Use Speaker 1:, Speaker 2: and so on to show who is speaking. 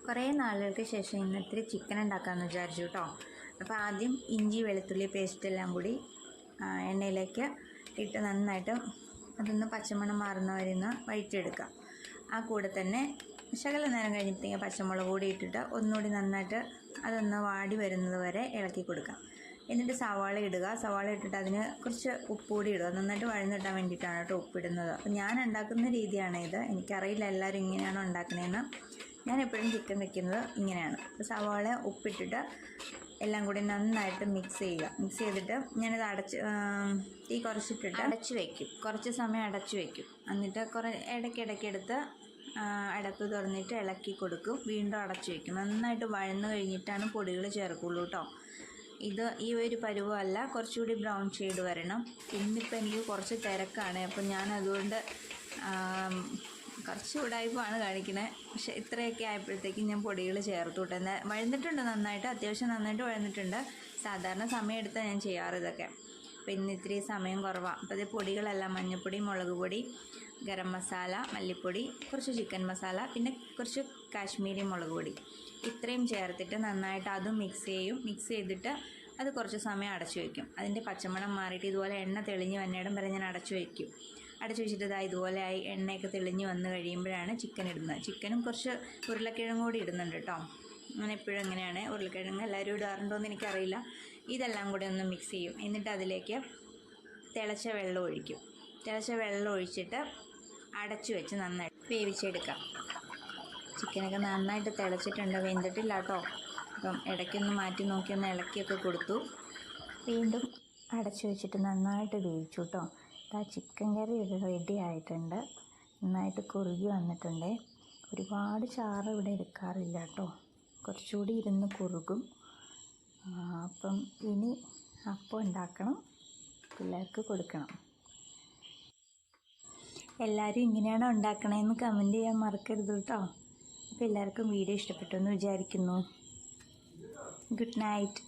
Speaker 1: കുറേ നാളുകൾക്ക് ശേഷം ഇന്ന് ഇത്തിരി ചിക്കൻ ഉണ്ടാക്കാമെന്ന് വിചാരിച്ചു കേട്ടോ. അപ്പോൾ ആദ്യം ഇഞ്ചി വെളുത്തുള്ളി പേസ്റ്റ് എല്ലാം കൂടി എണ്ണയിലേക്ക് ഇട്ട് നന്നായിട്ട് അതൊന്ന് പച്ചമണം മാറുന്നവരെ ഒന്ന് വഴറ്റിയെടുക്കാം. ആ കൂടെ തന്നെ ശകല നേരം കഴിഞ്ഞപ്പോഴത്തേക്ക് പച്ചമുളക് കൂടി ഇട്ടിട്ട് ഒന്നുകൂടി നന്നായിട്ട് അതൊന്ന് വാടി വരുന്നത് വരെ ഇളക്കി കൊടുക്കാം. എന്നിട്ട് സവാള ഇടുക. സവാള ഇട്ടിട്ട് അതിന് കുറച്ച് ഉപ്പ് കൂടി ഇടുക. നന്നായിട്ട് വഴന്നിട്ടാൻ വേണ്ടിയിട്ടാണ് കേട്ടോ ഉപ്പിടുന്നത്. അപ്പോൾ ഞാൻ ഉണ്ടാക്കുന്ന രീതിയാണ് ഇത്. എനിക്കറിയില്ല എല്ലാവരും ഇങ്ങനെയാണോ ഉണ്ടാക്കണതെന്ന്. ഞാൻ എപ്പോഴും ചിക്കൻ വെക്കുന്നത് ഇങ്ങനെയാണ്. അപ്പോൾ സവാള ഉപ്പിട്ടിട്ട് എല്ലാം കൂടി നന്നായിട്ട് മിക്സ് ചെയ്യുക. മിക്സ് ചെയ്തിട്ട് ഞാനിത് തീ കുറച്ചിട്ടിട്ട് അടച്ചു വയ്ക്കും. കുറച്ച് സമയം അടച്ചു വയ്ക്കും. എന്നിട്ട് ഇടയ്ക്കിടയ്ക്കെടുത്ത് അടപ്പ് തുറന്നിട്ട് ഇളക്കി കൊടുക്കും. വീണ്ടും അടച്ചു വയ്ക്കും. നന്നായിട്ട് വഴന്ന് കഴിഞ്ഞിട്ടാണ് പൊടികൾ ചേർക്കുള്ളൂ കേട്ടോ. ഈ ഒരു പരുവമല്ല, കുറച്ചുകൂടി ബ്രൗൺ ഷെയ്ഡ് വരണം. ഇന്നിപ്പോൾ എനിക്ക് കുറച്ച് തിരക്കാണ്. അപ്പം ഞാൻ അതുകൊണ്ട് കുറച്ച് ഉടായ്പാണ് കാണിക്കുന്നത്. പക്ഷേ ഇത്രയൊക്കെ ആയപ്പോഴത്തേക്കും ഞാൻ പൊടികൾ ചേർത്തു വിട്ടു. വഴന്നിട്ടുണ്ട് നന്നായിട്ട്, അത്യാവശ്യം നന്നായിട്ട് വഴന്നിട്ടുണ്ട്. സാധാരണ സമയം എടുത്താൽ ഞാൻ ചെയ്യാറ് ഇതൊക്കെ. അപ്പോൾ ഇന്ന് ഇത്തിരി സമയം കുറവാണ്. അപ്പോൾ ഇത് പൊടികളെല്ലാം മഞ്ഞൾപ്പൊടി, മുളക് പൊടി, ഗരം മസാല, മല്ലിപ്പൊടി, കുറച്ച് ചിക്കൻ മസാല, പിന്നെ കുറച്ച് കാശ്മീരി മുളക് പൊടി, ഇത്രയും ചേർത്തിട്ട് നന്നായിട്ട് അതും മിക്സ് ചെയ്യും. മിക്സ് ചെയ്തിട്ട് അത് കുറച്ച് സമയം അടച്ചു വയ്ക്കും. അതിൻ്റെ പച്ചമണം മാറിയിട്ട് ഇതുപോലെ എണ്ണ തെളിഞ്ഞ് വന്നിടം വരെ ഞാൻ അടച്ചു വയ്ക്കും. അടച്ചു വെച്ചിട്ട് ഇതുപോലെ ആയി എണ്ണയൊക്കെ തെളിഞ്ഞ് വന്ന് കഴിയുമ്പോഴാണ് ചിക്കൻ ഇടുന്നത്. ചിക്കനും കുറച്ച് ഉരുളക്കിഴങ്ങ് കൂടി ഇടുന്നുണ്ട് കേട്ടോ. അങ്ങനെ എപ്പോഴും എങ്ങനെയാണ്, ഉരുളക്കിഴങ്ങ് എല്ലാവരും ഇടാറുണ്ടോ എന്ന് എനിക്കറിയില്ല. ഇതെല്ലാം കൂടി ഒന്ന് മിക്സ് ചെയ്യും. എന്നിട്ട് അതിലേക്ക് തിളച്ച വെള്ളം ഒഴിക്കും. തിളച്ച വെള്ളം ഒഴിച്ചിട്ട് അടച്ചു വെച്ച് നന്നായിട്ട് വേവിച്ചെടുക്കാം. ചിക്കനൊക്കെ നന്നായിട്ട് തിളച്ചിട്ടുണ്ട്, വെന്തിട്ടില്ല കേട്ടോ. അപ്പം ഇടയ്ക്കൊന്ന് മാറ്റി നോക്കി ഒന്ന് ഇളക്കിയൊക്കെ കൊടുത്തു. വീണ്ടും അടച്ചു വെച്ചിട്ട് നന്നായിട്ട് വേവിച്ചു കേട്ടോ. ആ ചിക്കൻ കറി റെഡി ആയിട്ടുണ്ട്. നന്നായിട്ട് കുറുകി വന്നിട്ടുണ്ട്. ഒരുപാട് ചാറ് ഇവിടെ എടുക്കാറില്ല കേട്ടോ. കുറച്ചുകൂടി ഇരുന്ന് കുറുകും. അപ്പം ഇനി അപ്പം ഉണ്ടാക്കണം, പിള്ളേർക്ക് കൊടുക്കണം. എല്ലാവരും ഇങ്ങനെയാണോ ഉണ്ടാക്കണതെന്ന് കമൻറ്റ് ചെയ്യാൻ മറക്കരുത് കേട്ടോ. അപ്പോൾ എല്ലാവർക്കും വീഡിയോ ഇഷ്ടപ്പെട്ടു എന്ന് വിചാരിക്കുന്നു. Good night.